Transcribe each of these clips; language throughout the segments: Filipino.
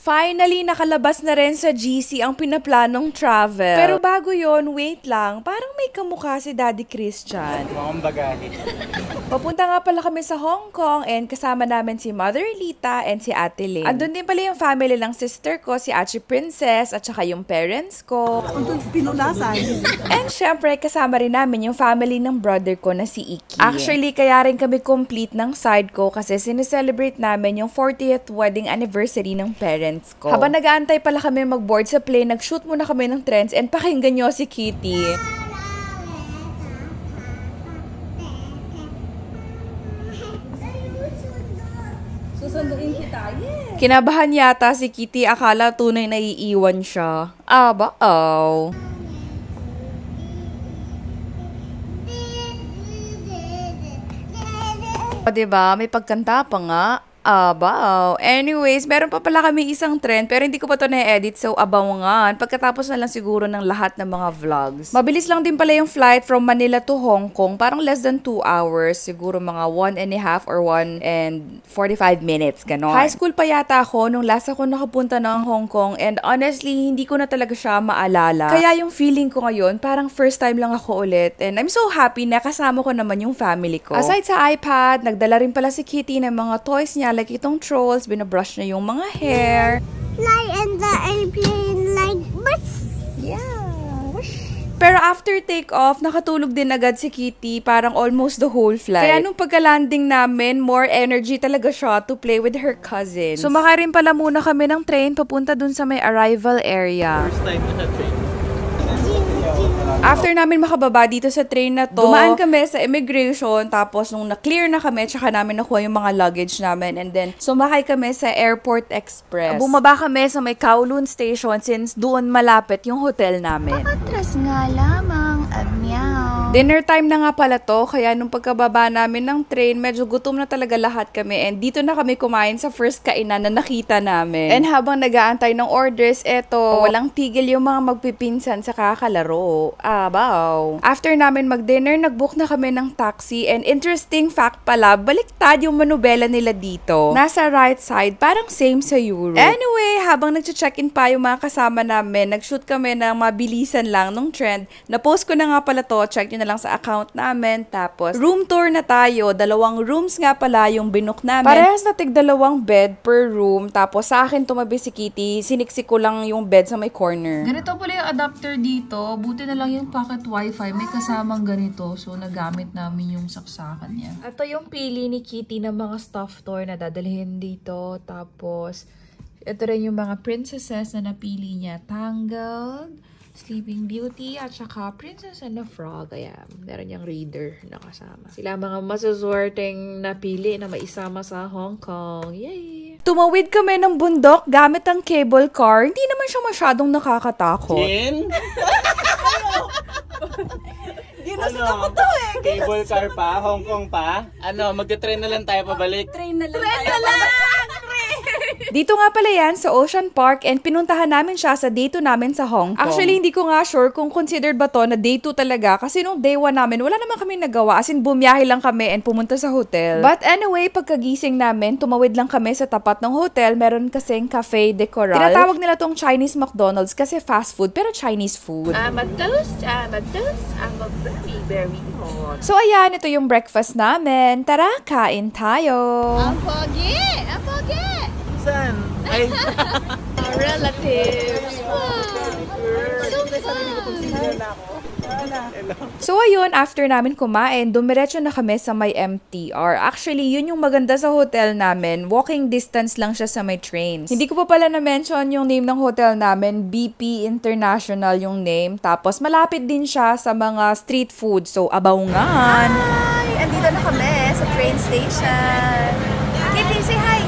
Finally, nakalabas na rin sa GC ang pinaplanong travel. Pero bago yon, wait lang, parang may kamukha si Daddy Christian. Mukhang bagahe. Papunta nga pala kami sa Hong Kong and kasama namin si Mother Lita and si Ate Lynn. Andun din pala yung family ng sister ko, si Ate Princess, at saka yung parents ko. Andun pinunasan. And syempre, kasama rin namin yung family ng brother ko na si Iki. Actually, kaya rin kami complete ng side ko kasi sineselebrate namin yung 40th wedding anniversary ng parents ko. Habang nag-aantay pala kami mag-board sa plane, nag-shoot muna kami ng trends and pakinggan nyo si Kitty. Susunduin kita, yeah! Kinabahan yata si Kitty, akala tunay na iiwan siya. Baaw. Diba? May pagkanta pa nga. Wow. Anyways, meron pa pala kami isang trend pero hindi ko pa to na-edit so abangan. Pagkatapos na lang siguro ng lahat ng mga vlogs. Mabilis lang din pala yung flight from Manila to Hong Kong. Parang less than 2 hours. Siguro mga 1.5 or 1 and 45 minutes. Ganon. High school pa yata ako nung last ako nakapunta ng Hong Kong and honestly, hindi ko na talaga siya maalala. Kaya yung feeling ko ngayon, parang first time lang ako ulit. And I'm so happy na kasama ko naman yung family ko. Aside sa iPad, nagdala rin pala si Kitty ng mga toys niya like itong trolls, binabrush niya yung mga hair. Fly in the airplane like this. Yeah. Pero after take-off, nakatulog din agad si Kitty, parang almost the whole flight. Kaya nung pagka-landing namin, more energy talaga siya to play with her cousins. Sumakay rin pala muna kami ng train papunta dun sa may arrival area. First time na sa train. After namin makababa dito sa train na to, dumaan kami sa immigration, tapos nung na-clear na kami, tsaka namin nakuha yung mga luggage namin, and then sumakay kami sa Airport Express. Bumaba kami sa may Kowloon Station since doon malapit yung hotel namin. Patras nga lamang, meow. Dinner time na nga pala to, kaya nung pagkababa namin ng train, medyo gutom na talaga lahat kami, and dito na kami kumain sa first kainan na nakita namin. And habang nag-aantay ng orders, eto, walang tigil yung mga magpipinsan sa kakalaro. Wow. After namin mag-dinner, nag-book na kami ng taxi, and interesting fact pala, baliktad yung manubela nila dito. Nasa right side, parang same sa Europe. Anyway, habang nag-check-in pa yung mga kasama namin, nag-shoot kami ng mabilisan lang nung trend. Na-post ko na nga pala to, check nyo na lang sa account namin. Tapos, room tour na tayo. 2 rooms nga pala yung binook namin. Parehas na tig 2 bed per room. Tapos, sa akin tumabi si Kitty, siniksik ko lang yung bed sa may corner. Ganito pala yung adapter dito. Buti na lang yung pocket wifi. May kasamang ganito. So, nagamit namin yung saksakan niya. Ito yung pili ni Kitty ng mga stuffed toy na dadalhin dito. Tapos, ito rin yung mga princesses na napili niya. Tangled, Sleeping Beauty, at saka Princess and the Frog. Ayan, meron yung reader na kasama. Sila mga masuswerteng napili na maisama sa Hong Kong. Yay! Tumawid kami ng bundok gamit ang cable car. Hindi naman siya masyadong nakakatakot. Jen? Ginusto ko to eh. Cable car pa? Hong Kong pa? Magte-train na lang tayo pabalik? Train na lang. Dito nga pala yan sa Ocean Park and pinuntahan namin siya sa day 2 namin sa Hong Kong. Actually, hindi ko nga sure kung considered ba to na day 2 talaga kasi nung day 1 namin, wala naman kami nagawa. As in, bumiyahe lang kami and pumunta sa hotel. But anyway, pagkagising namin, tumawid lang kami sa tapat ng hotel. Meron kasing Cafe de Coral. Tinatawag nila tong Chinese McDonald's kasi fast food pero Chinese food. I'm a very hot. So ayan, ito yung breakfast namin. Tara, kain tayo! Ang pogi! Ang pogi! Saan? Ay, Relatives. So ayun, after namin kumain, dumiretso na kami sa may MTR. Actually, yun yung maganda sa hotel namin. Walking distance lang siya sa may trains. Hindi ko pa pala na-mention yung name ng hotel namin. BP International yung name. Tapos malapit din siya sa mga street food. So, abangan! Hi! Andito na kami sa train station. Kitty, say hi!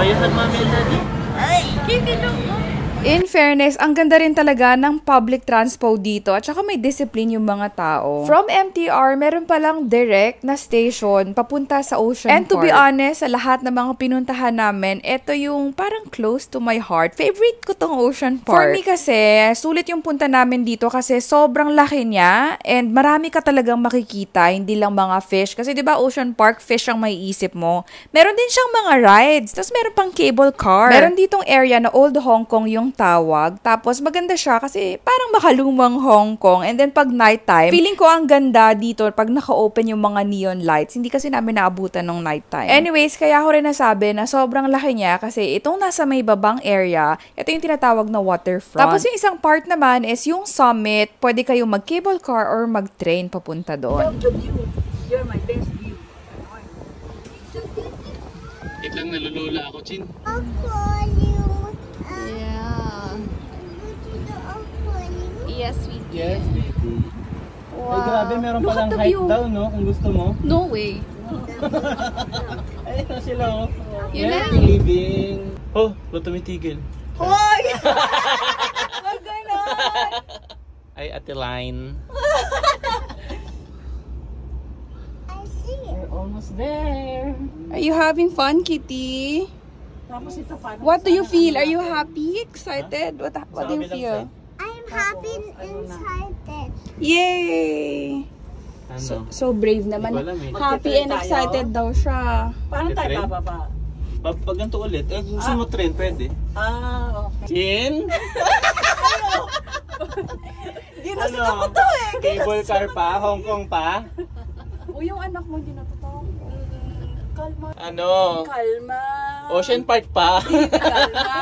ayos at mamil na di. Ay! Kitty, look! In fairness, ang ganda rin talaga ng public transpo dito at saka may discipline yung mga tao. From MTR, meron palang direct na station papunta sa Ocean Park. And to be honest, sa lahat ng mga pinuntahan namin, ito yung parang close to my heart. Favorite ko tong Ocean Park. For me kasi, sulit yung punta namin dito kasi sobrang laki niya and marami ka talagang makikita, hindi lang mga fish. Kasi diba Ocean Park, fish ang may isip mo. Meron din siyang mga rides, tapos meron pang cable car. Meron ditong area na Old Hong Kong yung tawag. Tapos maganda siya kasi parang makalumang Hong Kong. And then pag nighttime, feeling ko ang ganda dito pag naka-open yung mga neon lights. Hindi kasi namin naabutan ng nighttime. Anyways, kaya ko rin nasabi na sobrang laki niya kasi itong nasa may babang area, ito yung tinatawag na waterfront. Tapos yung isang part naman is yung summit. Pwede kayong mag-cable car or mag-train papunta doon. You're my best view. Itlang nalulula ako, Chin. Aquarium. Yeah. Go to the aquarium. Yes, sweet. Yes, baby. Ay, grabe, meron palang height daw, no? Kung gusto mo. No way. Ayun na sila, oh. Yun Yes, lang. living. Oh, ba't tumitigil? Hoy! Huwag ganon! Ay, Ate Line. I see it. We're almost there. Are you having fun, Kitty? Tapos ito pa. What do you feel? Are you happy? Excited? What do you feel? I'm happy and excited. Yay! Ano? So brave naman. Hindi ko alam eh. Happy and excited daw siya. Paano tayo Trend? bababa? Pag ganito ulit, eh, kung gusto mo trend, pwede. Okay. Chin? Ginusto ko to eh. Cable car pa? Hong Kong pa? O yung anak mo, hindi natutok. Kalma. Ano? Kalma. Ocean Park pa? Kalma.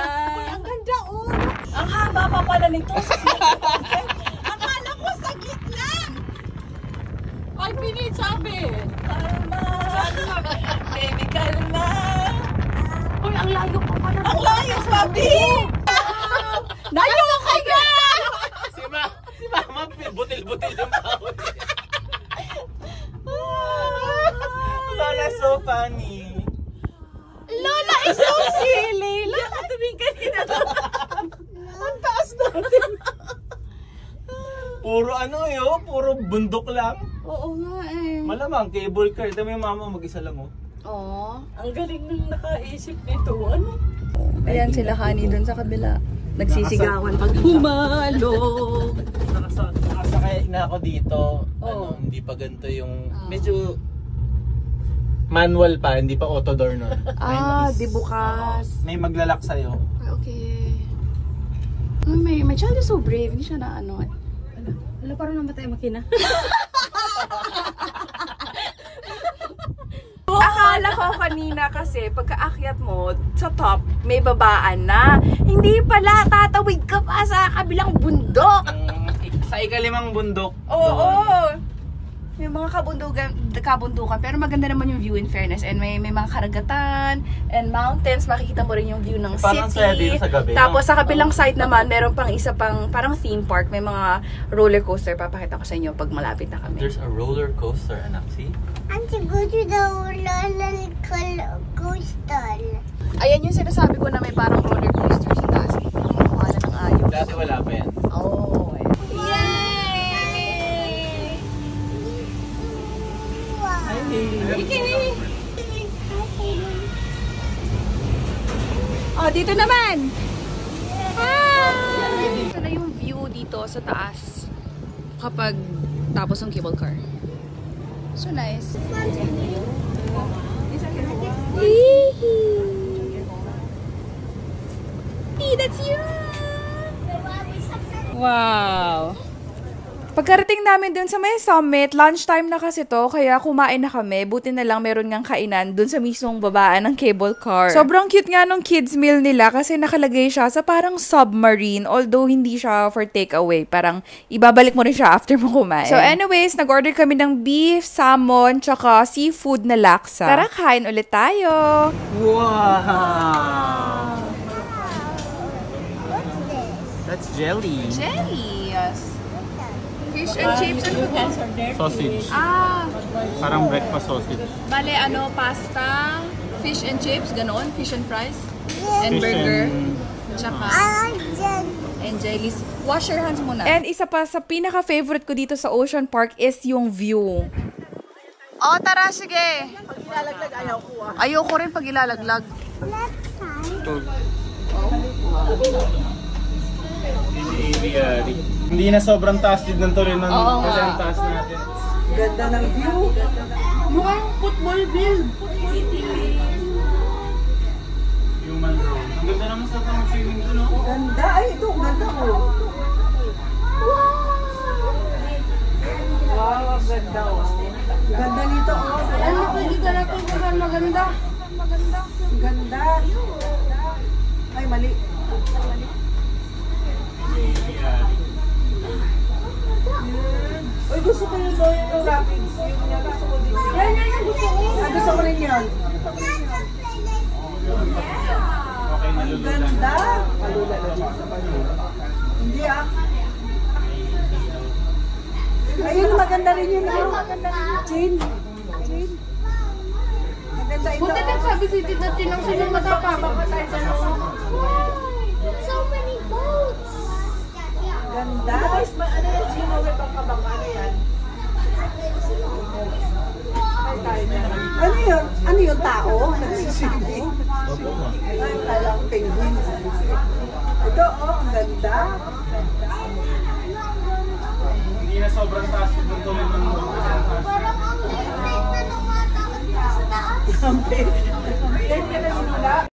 Ang ganda oh. Ang haba pa pala nito. Akala ko sa gitna. 5 minutes sabi. Kalma. Baby, kalma. Uy, ang layo pa pala. Ang layo, papi. Layo ka ga. Si Mama, butil-butil yung bawat. Lola, so funny. Lola is so silly. Lola, tuming kanina. Ang taas natin. Puro ano yun, puro bundok lang. Oo nga eh. Malamang, cable car. Dami yung mama, mag-isa lang oh. Oo. Ang galing nung nakaisip nito. Ano? Ayan sila Honey dun sa kabila. Nagsisigawan pag Humalo. Nakasakay na ako dito. Ano, hindi pa ganito yung medyo manual pa, hindi pa auto door nun. di bukas. May maglalak sa'yo. Okay. May child is so brave. Hindi siya na ano. Wala, parang namatay ang makina. Akala ko kanina kasi pagkaakyat mo sa top, may babaan na. Hindi pala, tatawid ka pa sa kabilang bundok. Sa ikalimang bundok. Oo. May mga kabundukan, pero maganda naman yung view in fairness. And may mga karagatan and mountains. Makikita mo rin yung view ng Parang saya city. dito sa gabi, Tapos no? sa kabilang side naman, meron pang isa pang parang theme park. May mga roller coaster. Papakita ko sa inyo pag malapit na kami. There's a roller coaster, anak. See? And to go to the roller coaster. Ayan yung sinasabi ko na may parang roller coaster sa taas. Wala ng ayos. Dati wala pa yan. Oh, oh, dito naman! Ito na yung view dito sa taas kapag tapos ng cable car. So nice. Hey, that's you! Wow! Pagkarating namin dun sa may summit, lunchtime na kasi to, kaya kumain na kami. Buti na lang meron ngang kainan dun sa mismong babaan ng cable car. Sobrang cute nga nung kids meal nila kasi nakalagay siya sa parang submarine, although hindi siya for takeaway. Parang ibabalik mo rin siya after mo kumain. So anyways, nag-order kami ng beef, salmon, tsaka seafood na laksa. Tara, kain ulit tayo! Wow! That's jelly. Jelly, yes. Fish and chips, ano ba? Sausage. Parang breakfast sausage. Bale, pasta, fish and chips, ganoon, fish and fries, and burger. Tsaka, I like jelly. and jellies. Wash your hands muna. And isa pa sa pinaka-favorite ko dito sa Ocean Park is yung view. Oh, tara, sige. Pag ilalaglag, ayaw ko ah. Ayoko rin pag ilalaglag. Let's try. Hindi na sobrang taas din ng tuloy ng kasi ang taas natin. Ganda ng view. Mukhang football field. Human drone. Ang ganda naman sa swimming doon, no? Ganda. Ay, ito. Ganda ko. Wow, ang ganda oh. Ganda nito oh. Ano pwede ka natin kung maganda? Ganda. Ay, mali. Uy, gusto ko yung Doyo Rapids. Yung niya, gusto ko din. Yan, gusto ko. Gusto ko rin yan. Okay, Ang ganda. Malula na din sa Manila. Hindi ah. Ayun, maganda rin yun. Chin. Maganda ito. Buti din sabi si Tita Tinang sino matapabak ka tayo sa loob. So many boats. Ganda. Ano yan? Sino may pagkabang? Ano yan? Ano yun? Ano yung tao? Nagsiswimming? Ay, kala ko penguin. Ito, oh, ang ganda. Hindi na sobrang taas din ng tuloy ng Parang ang liit na tumatakot sa taas. Ang pwede. Pwede na sinula.